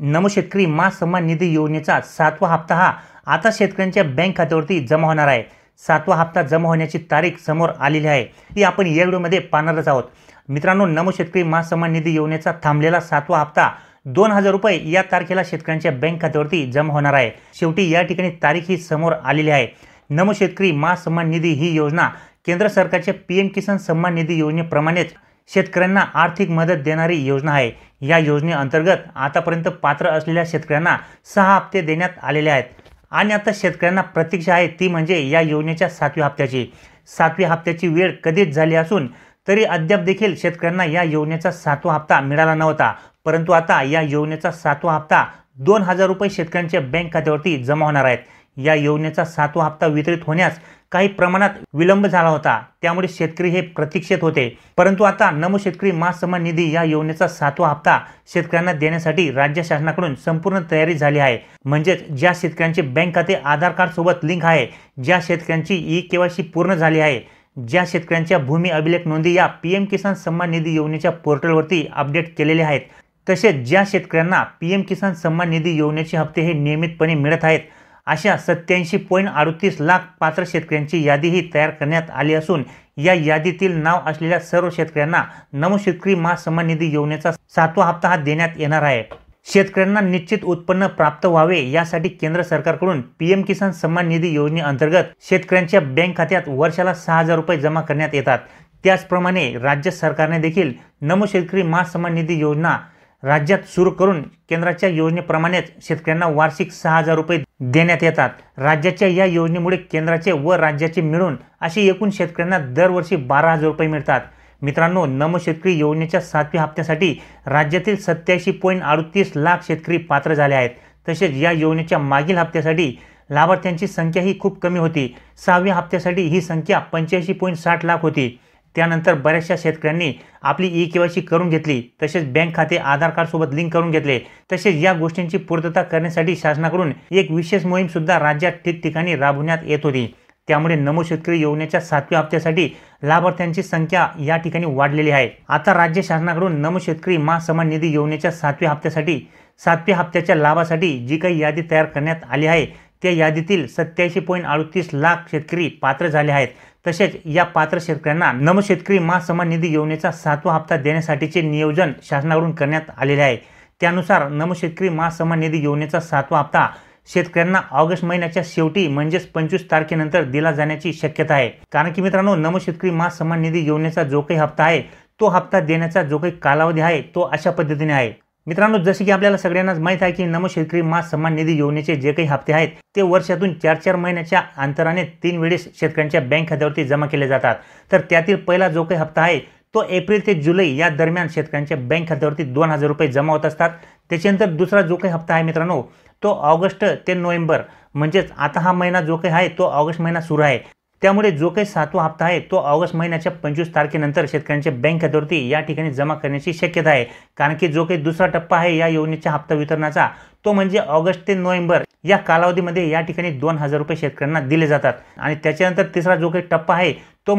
नमो शेतकरी महासन्मान निधी योजनेचा 7वा हप्ता हा आता शेतकऱ्यांच्या बँक खात्यावरती जमा होणार आहे। 7वा हप्ता जमा होण्याची तारीख समोर आलेली आहे, ती आपण या व्हिडिओमध्ये पाहणारच आहोत। मित्रांनो, नमो शेतकरी महासन्मान निधी योजनेचा थांबलेला 7वा हप्ता 2000 रुपये या तारखेला शेतकऱ्यांच्या बँक खात्यावरती जमा होणार आहे। शेवटी या ठिकाणी तारीख ही समोर आलेली आहे। नमो शेतकरी महासन्मान निधी ही योजना केंद्र सरकारच्या पीएम किसान सन्मान निधी योजनेप्रमाणेच शेतकऱ्यांना आर्थिक मदत देणारी योजना आहे। या योजनेअंतर्गत आतापर्यंत पात्र असलेल्या शेतकऱ्यांना 6 हप्ते देण्यात आलेले आहेत आणि आता शेतकऱ्यांना प्रतीक्षा आहे ती म्हणजे या योजनेच्या 7व्या हप्त्याची। 7व्या हप्त्याची वेळ कधीच झाली असून तरी अद्याप देखील शेतकऱ्यांना या योजनेचा 7वा हप्ता मिळाला नव्हता, परंतु आता या योजनेचा 7वा हप्ता 2000 रुपये शेतकऱ्यांच्या बँक खात्यावरती जमा होणार आहेत। या योजनेचा 7वा हप्ता वितरित होण्यास काही प्रमाणात विलंब झाला होता, त्यामुळे शेतकरी हे प्रतीक्षेत होते। परंतु आता नमो शेतकरी महासन्मान निधी या योजनेचा 7वा हप्ता शेतकऱ्यांना देण्यासाठी राज्य शासनाकडून संपूर्ण तयारी झाली आहे। म्हणजे ज्या शेतकऱ्यांचे बँक खाते आधार कार्ड सोबत लिंक आहे, ज्या शेतकऱ्यांची ई-केवायसी पूर्ण झाली आहे, ज्या शेतकऱ्यांच्या भूमी अभिलेख नोंदी या पीएम किसान सन्मान निधी योजनेच्या पोर्टलवरती अपडेट केलेले आहेत, तसेच ज्या शेतकऱ्यांना पीएम किसान सन्मान निधी योजनेचे हप्ते हे नियमितपणे मिळत आहेत, अशा 87.38 लाख पात्र शेतकऱ्यांची यादीही तयार करण्यात आली असून या यादीतील नाव असलेल्या सर्व शेतकऱ्यांना नमो शेतकरी महासन्मान निधी योजनेचा 7वा हप्ता हा देण्यात येणार आहे। शेतकऱ्यांना निश्चित उत्पन्न प्राप्त व्हावे यासाठी केंद्र सरकारकडून पीएम किसान सन्मान निधी योजनेअंतर्गत शेतकऱ्यांच्या बँक खात्यात वर्षाला 6000 रुपये जमा करण्यात येतात। त्याचप्रमाणे राज्य सरकारने देखील नमो शेतकरी महासन्मान निधी योजना राज्यात सुरू करून केंद्राच्या योजनेप्रमाणेच शेतकऱ्यांना वार्षिक 6000 रुपये देण्यात येतात। राज्याच्या या योजनेमुळे केंद्राचे व राज्याचे मिळून अशी एकूण शेतकऱ्यांना दरवर्षी 12000 रुपये मिळतात। मित्रांनो, नमो शेतकरी योजनेच्या 7व्या हप्त्यासाठी राज्यातील 87.38 लाख शेतकरी पात्र झाले आहेत। तसेच या योजनेच्या मागील हप्त्यासाठी लाभार्थ्यांची संख्या ही खूप कमी होती। 6व्या हप्त्यासाठी ही संख्या 85.60 लाख होती। त्यानंतर बऱ्याचशा शेतकऱ्यांनी आपली ई-केवायसी करून घेतली, तसेच बँक खाते आधार कार्ड सोबत लिंक करून घेतले। तसेच या गोष्टींची पूर्तता करण्यासाठी शासनाकडून एक विशेष मोहीम सुद्धा राज्यात ठिकठिकाणी राबवण्यात येत होती। त्यामुळे नमो शेतकरी योजनेच्या 7व्या हप्त्यासाठी लाभार्थ्यांची संख्या या ठिकाणी वाढलेली आहे। आता राज्य शासनाकडून नमो शेतकरी महासन्मान निधी योजनेच्या 7व्या हप्त्यासाठी 7व्या हप्त्याच्या लाभासाठी जी काही यादी तयार करण्यात आली आहे, त्या यादीतील 87.38 लाख शेतकरी पात्र झाले आहेत। तसेच या पात्र शेतकऱ्यांना नमो शेतकरी महासन्मान निधी योजनेचा 7वा हप्ता देण्यासाठीचे नियोजन शासनाकडून करण्यात आलेले आहे। त्यानुसार नमो शेतकरी महासन्मान निधी योजनेचा 7वा हप्ता शेतकऱ्यांना ऑगस्ट महिन्याच्या शेवटी म्हणजेच 25 तारखेनंतर दिला जाण्याची शक्यता आहे। कारण की मित्रांनो, नमो शेतकरी महासन्मान निधी योजनेचा जो काही हप्ता आहे, तो हप्ता देण्याचा जो काही कालावधी आहे तो अशा पद्धतीने आहे। मित्रांनो, जसे की आपल्याला सगळ्यांनाच माहित आहे की नमो शेतकरी महासन्मान निधी योजनेचे जे काही हप्ते आहेत ते वर्षातून 4-4 महिन्याच्या अंतराने 3 वेळेस शेतकऱ्यांच्या बँक खात्यावरती जमा केले जातात। तर त्यातील पहिला जो काही हप्ता आहे तो एप्रिल ते जुलै या दरम्यान शेतकऱ्यांच्या बँक खात्यावरती 2000 रुपये जमा होत असतात। त्याच्यानंतर दुसरा जो काही हप्ता आहे मित्रांनो, तो ऑगस्ट ते नोव्हेंबर, म्हणजेच आता हा महिना जो काही आहे तो ऑगस्ट महिना सुरू आहे, त्यामुळे जो काही 7वा हप्ता आहे तो ऑगस्ट महिन्याच्या 25 तारखेनंतर शेतकऱ्यांच्या बँक खात्यावरती या ठिकाणी जमा करण्याची शक्यता आहे। कारण की जो काही दुसरा टप्पा आहे या योजनेच्या हप्ता वितरणाचा, तो म्हणजे ऑगस्ट ते नोव्हेंबर या कालावधीमध्ये या ठिकाणी 2000 रुपये शेतकऱ्यांना दिले जातात। आणि त्याच्यानंतर तिसरा जो काही टप्पा आहे तो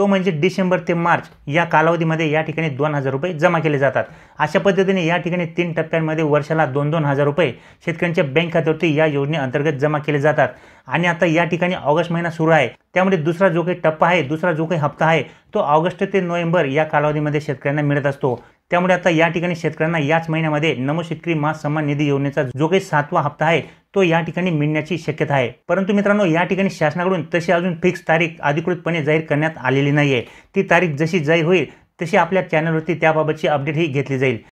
म्हणजे डिसेंबर ते मार्च या कालावधीमध्ये या ठिकाणी 2000 रुपये जमा केले जातात। अशा पद्धतीने या ठिकाणी 3 टप्प्यांमध्ये वर्षाला 2-2 हजार रुपये शेतकऱ्यांच्या बँक खात्यावरती या योजनेअंतर्गत जमा केले जातात। आणि आता या ठिकाणी ऑगस्ट महिना सुरू आहे, त्यामुळे दुसरा जो काही टप्पा आहे, दुसरा जो काही हप्ता आहे तो ऑगस्ट ते नोव्हेंबर या कालावधीमध्ये शेतकऱ्यांना मिळत असतो। त्यामुळे आता या ठिकाणी शेतकऱ्यांना याच महिन्यामध्ये नमो शेतकरी महासन्मान निधी योजनेचा जो काही 7वा हप्ता आहे तो या ठिकाणी मिळण्याची शक्यता आहे। परंतु मित्रांनो, या ठिकाणी शासनाकडून तशी अजून फिक्स तारीख अधिकृतपणे जाहीर करण्यात आलेली नाहीये। ती तारीख जशी जाहीर होईल तशी आपल्या चॅनलवरती त्याबाबतची अपडेट ही घेतली जाईल।